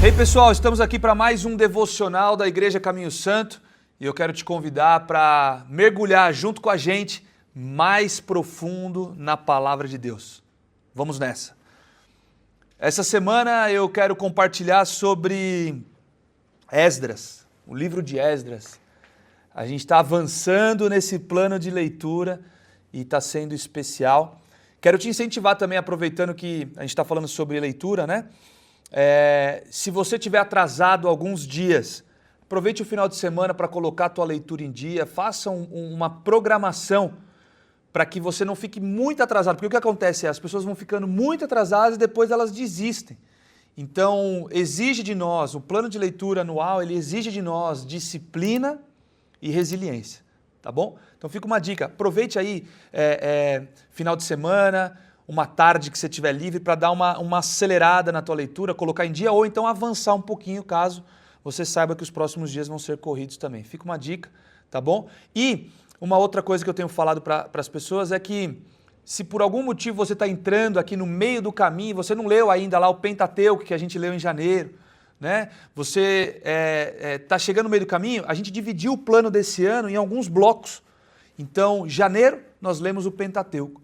Ei pessoal, estamos aqui para mais um devocional da Igreja Caminho Santo e eu quero te convidar para mergulhar junto com a gente mais profundo na Palavra de Deus. Vamos nessa. Essa semana eu quero compartilhar sobre Esdras, o livro de Esdras. A gente está avançando nesse plano de leitura e está sendo especial. Quero te incentivar também, aproveitando que a gente está falando sobre leitura, né? Se você tiver atrasado alguns dias, aproveite o final de semana para colocar a tua leitura em dia, faça uma programação para que você não fique muito atrasado, porque o que acontece é as pessoas vão ficando muito atrasadas e depois elas desistem. Então, exige de nós, o plano de leitura anual, ele exige de nós disciplina e resiliência, tá bom? Então fica uma dica, aproveite aí final de semana, uma tarde que você estiver livre para dar uma acelerada na tua leitura, colocar em dia ou então avançar um pouquinho caso você saiba que os próximos dias vão ser corridos também. Fica uma dica, tá bom? E uma outra coisa que eu tenho falado para as pessoas é que se por algum motivo você está entrando aqui no meio do caminho, você não leu ainda lá o Pentateuco que a gente leu em janeiro, né? Você está chegando no meio do caminho, a gente dividiu o plano desse ano em alguns blocos. Então, janeiro nós lemos o Pentateuco.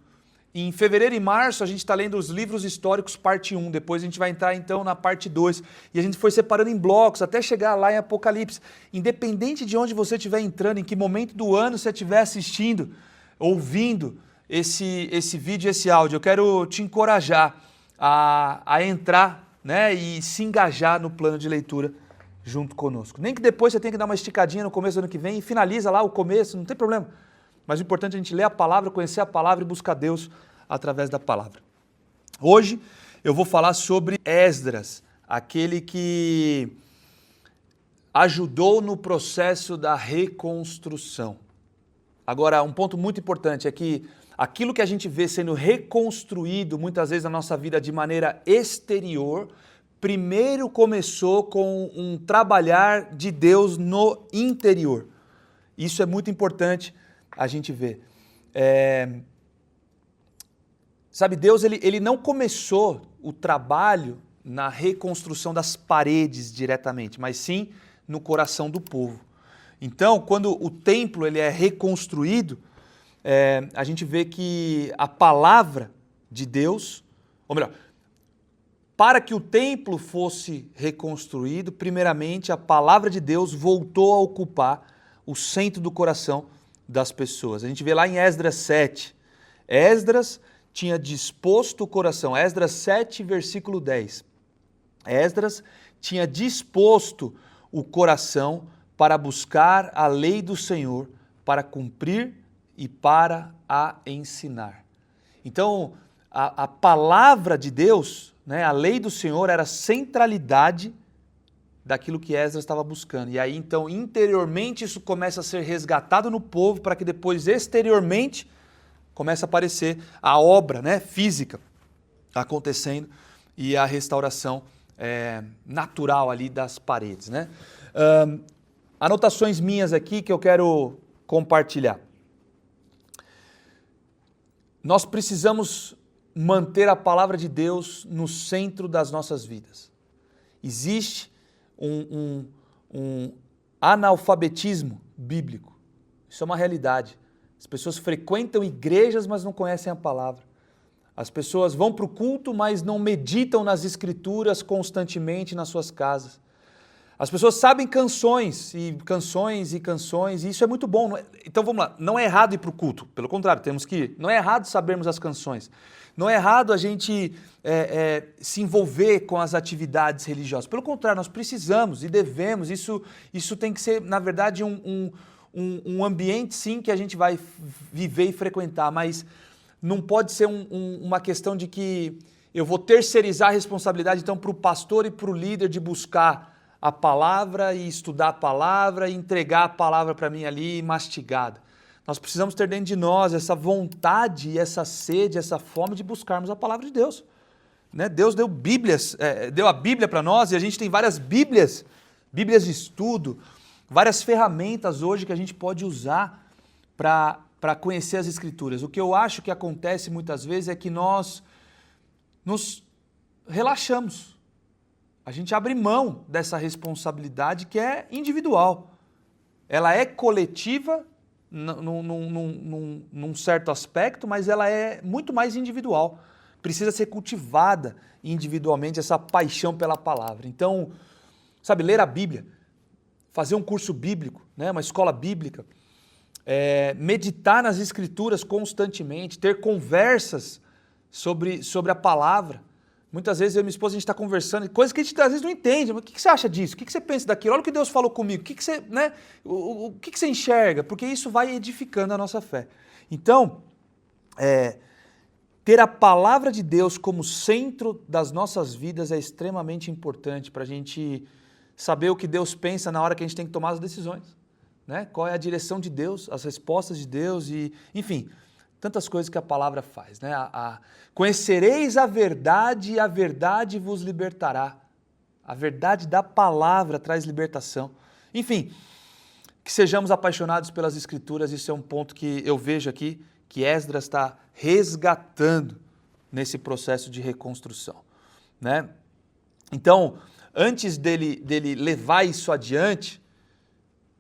Em fevereiro e março a gente está lendo os livros históricos parte 1, depois a gente vai entrar então na parte 2. E a gente foi separando em blocos até chegar lá em Apocalipse. Independente de onde você estiver entrando, em que momento do ano você estiver assistindo, ouvindo esse vídeo, esse áudio, eu quero te encorajar a entrar, né, e se engajar no plano de leitura junto conosco. Nem que depois você tenha que dar uma esticadinha no começo do ano que vem e finaliza lá o começo, não tem problema. Mas o importante é a gente ler a palavra, conhecer a palavra e buscar Deus através da palavra. Hoje eu vou falar sobre Esdras, aquele que ajudou no processo da reconstrução. Agora, um ponto muito importante é que aquilo que a gente vê sendo reconstruído muitas vezes na nossa vida de maneira exterior, primeiro começou com um trabalhar de Deus no interior. Isso é muito importante a gente ver. Sabe, Deus ele não começou o trabalho na reconstrução das paredes diretamente, mas sim no coração do povo. Então, quando o templo ele é reconstruído, a gente vê que a palavra de Deus, ou melhor, para que o templo fosse reconstruído, primeiramente a palavra de Deus voltou a ocupar o centro do coração das pessoas. A gente vê lá em Esdras 7, Esdras tinha disposto o coração, Esdras 7, versículo 10. Esdras tinha disposto o coração para buscar a lei do Senhor, para cumprir e para a ensinar. Então, a palavra de Deus, né, a lei do Senhor era a centralidade daquilo que Esdras estava buscando. E aí, então, interiormente isso começa a ser resgatado no povo para que depois, exteriormente, comece a aparecer a obra, né, física acontecendo e a restauração natural ali das paredes, né? Anotações minhas aqui que eu quero compartilhar. Nós precisamos manter a palavra de Deus no centro das nossas vidas. Existe um analfabetismo bíblico. Isso é uma realidade. As pessoas frequentam igrejas, mas não conhecem a palavra. As pessoas vão para o culto, mas não meditam nas escrituras constantemente nas suas casas. As pessoas sabem canções, e isso é muito bom. Então vamos lá, não é errado ir para o culto, pelo contrário, temos que ir. Não é errado sabermos as canções. Não é errado a gente se envolver com as atividades religiosas. Pelo contrário, nós precisamos e devemos. Isso tem que ser, na verdade, um ambiente, sim, que a gente vai viver e frequentar, mas não pode ser uma questão de que eu vou terceirizar a responsabilidade, então, para o pastor e para o líder de buscar a palavra e estudar a palavra e entregar a palavra para mim ali mastigada. Nós precisamos ter dentro de nós essa vontade, essa sede, essa fome de buscarmos a palavra de Deus. Né? Deus deu Bíblias, deu a Bíblia para nós e a gente tem várias Bíblias de estudo, várias ferramentas hoje que a gente pode usar para conhecer as Escrituras. O que eu acho que acontece muitas vezes é que nós nos relaxamos. a gente abre mão dessa responsabilidade que é individual. Ela é coletiva num certo aspecto, mas ela é muito mais individual. Precisa ser cultivada individualmente essa paixão pela palavra. Então, sabe, ler a Bíblia, fazer um curso bíblico, né, uma escola bíblica, meditar nas Escrituras constantemente, ter conversas sobre a palavra. Muitas vezes eu e minha esposa, a gente está conversando, coisas que a gente às vezes não entende. Mas o que você acha disso? O que você pensa daquilo? Olha o que Deus falou comigo. O que você enxerga? Porque isso vai edificando a nossa fé. Então, ter a palavra de Deus como centro das nossas vidas é extremamente importante para a gente saber o que Deus pensa na hora que a gente tem que tomar as decisões, né? Qual é a direção de Deus, as respostas de Deus e, enfim, tantas coisas que a palavra faz, né? Conhecereis a verdade e a verdade vos libertará. A verdade da palavra traz libertação. Enfim, que sejamos apaixonados pelas Escrituras, isso é um ponto que eu vejo aqui, que Esdras está resgatando nesse processo de reconstrução, né? Então, antes dele levar isso adiante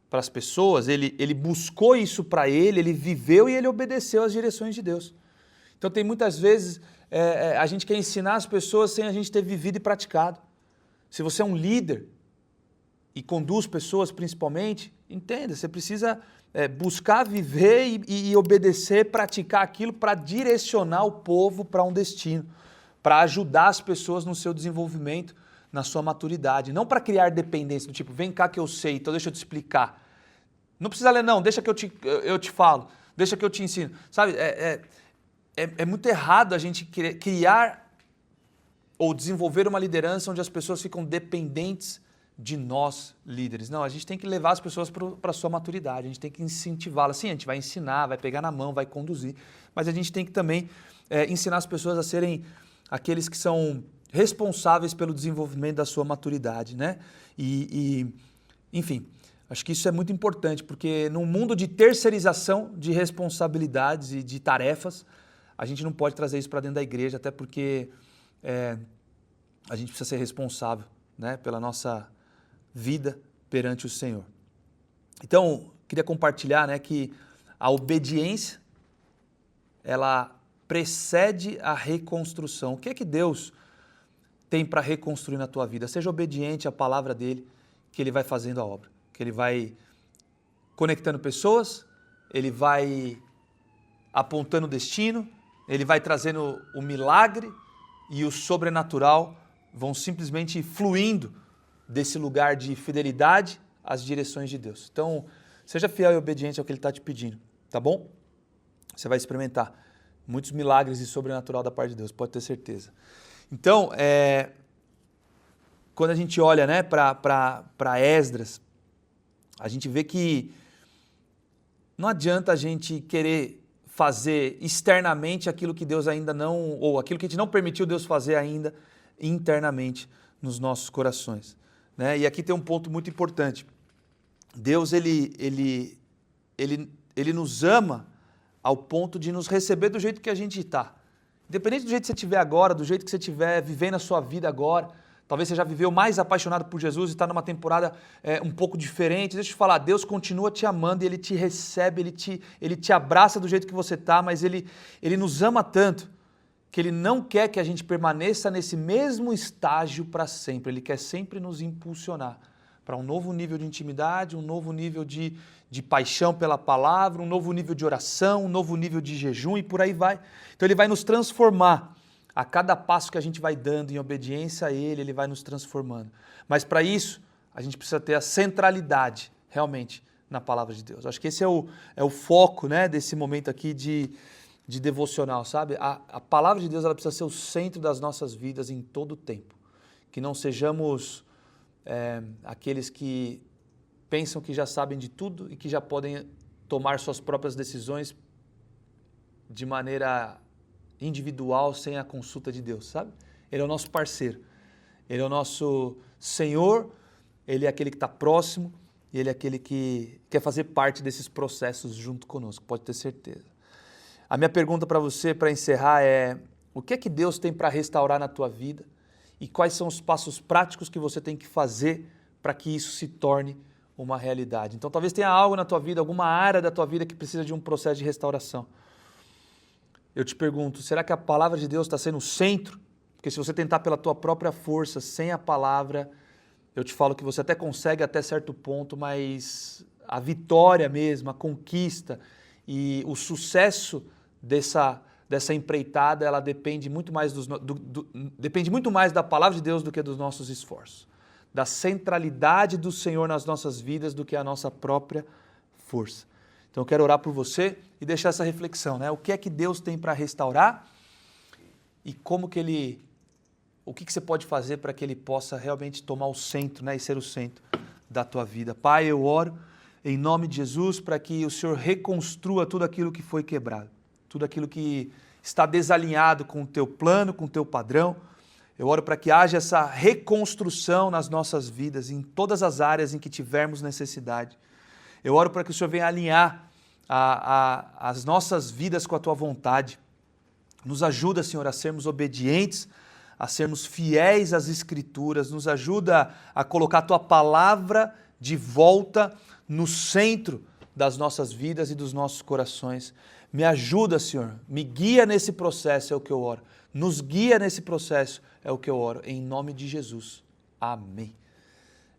para as pessoas, ele buscou isso para ele viveu e ele obedeceu às direções de Deus. Então tem muitas vezes a gente quer ensinar as pessoas sem a gente ter vivido e praticado. Se você é um líder e conduz pessoas principalmente, entenda, você precisa buscar viver e obedecer, praticar aquilo para direcionar o povo para um destino, para ajudar as pessoas no seu desenvolvimento, na sua maturidade, não para criar dependência, do tipo, vem cá que eu sei, então deixa eu te explicar. Não precisa ler não, deixa que eu te falo, deixa que eu te ensino. Sabe, é muito errado a gente criar ou desenvolver uma liderança onde as pessoas ficam dependentes de nós, líderes. Não, a gente tem que levar as pessoas para a sua maturidade, a gente tem que incentivá-las. Sim, a gente vai ensinar, vai pegar na mão, vai conduzir, mas a gente tem que também ensinar as pessoas a serem aqueles que são responsáveis pelo desenvolvimento da sua maturidade, né? Enfim, acho que isso é muito importante, porque num mundo de terceirização de responsabilidades e de tarefas, a gente não pode trazer isso para dentro da igreja, até porque a gente precisa ser responsável, né, pela nossa vida perante o Senhor. Então, queria compartilhar, né, que a obediência, ela precede a reconstrução. O que é que Deus tem para reconstruir na tua vida? Seja obediente à palavra dele, que ele vai fazendo a obra, que ele vai conectando pessoas, ele vai apontando o destino, ele vai trazendo o milagre e o sobrenatural vão simplesmente fluindo desse lugar de fidelidade às direções de Deus. Então, seja fiel e obediente ao que ele está te pedindo, tá bom? Você vai experimentar muitos milagres e sobrenatural da parte de Deus, pode ter certeza. Então, quando a gente olha, né, para Esdras, a gente vê que não adianta a gente querer fazer externamente aquilo que Deus ainda não, ou aquilo que a gente não permitiu Deus fazer ainda internamente nos nossos corações, né? E aqui tem um ponto muito importante. Deus, ele nos ama ao ponto de nos receber do jeito que a gente está. Independente do jeito que você estiver agora, do jeito que você estiver vivendo a sua vida agora, talvez você já viveu mais apaixonado por Jesus e está numa temporada um pouco diferente. Deixa eu te falar, Deus continua te amando e Ele te recebe, Ele te abraça do jeito que você está, mas Ele nos ama tanto que Ele não quer que a gente permaneça nesse mesmo estágio para sempre. Ele quer sempre nos impulsionar para um novo nível de intimidade, um novo nível de paixão pela palavra, um novo nível de oração, um novo nível de jejum e por aí vai. Então Ele vai nos transformar. A cada passo que a gente vai dando em obediência a Ele, Ele vai nos transformando. Mas para isso, a gente precisa ter a centralidade, realmente, na palavra de Deus. Acho que esse é o foco, né, desse momento aqui de devocional, sabe? A palavra de Deus, ela precisa ser o centro das nossas vidas em todo o tempo. Que não sejamos aqueles que pensam que já sabem de tudo e que já podem tomar suas próprias decisões de maneira individual, sem a consulta de Deus, sabe? Ele é o nosso parceiro, Ele é o nosso Senhor, Ele é aquele que está próximo e Ele é aquele que quer fazer parte desses processos junto conosco, pode ter certeza. A minha pergunta para você, para encerrar, é: o que é que Deus tem para restaurar na tua vida e quais são os passos práticos que você tem que fazer para que isso se torne uma realidade. Então talvez tenha algo na tua vida, alguma área da tua vida que precisa de um processo de restauração. Eu te pergunto, será que a palavra de Deus está sendo o centro? Porque se você tentar pela tua própria força, sem a palavra, eu te falo que você até consegue até certo ponto, mas a vitória mesmo, a conquista e o sucesso dessa empreitada, ela depende muito mais, depende muito mais da palavra de Deus do que dos nossos esforços. Da centralidade do Senhor nas nossas vidas do que a nossa própria força. Então eu quero orar por você e deixar essa reflexão, né? O que é que Deus tem para restaurar e como que o que você pode fazer para que Ele possa realmente tomar o centro, né? E ser o centro da tua vida. Pai, eu oro em nome de Jesus para que o Senhor reconstrua tudo aquilo que foi quebrado, tudo aquilo que está desalinhado com o teu plano, com o teu padrão. Eu oro para que haja essa reconstrução nas nossas vidas, em todas as áreas em que tivermos necessidade. Eu oro para que o Senhor venha alinhar as nossas vidas com a Tua vontade. Nos ajuda, Senhor, a sermos obedientes, a sermos fiéis às Escrituras. Nos ajuda a colocar a Tua palavra de volta no centro das nossas vidas e dos nossos corações. Me ajuda, Senhor, me guia nesse processo, é o que eu oro. Nos guia nesse processo, é o que eu oro, em nome de Jesus. Amém.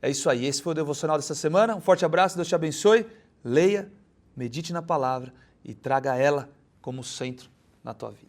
É isso aí, esse foi o devocional dessa semana. Um forte abraço, Deus te abençoe. Leia, medite na palavra e traga ela como centro na tua vida.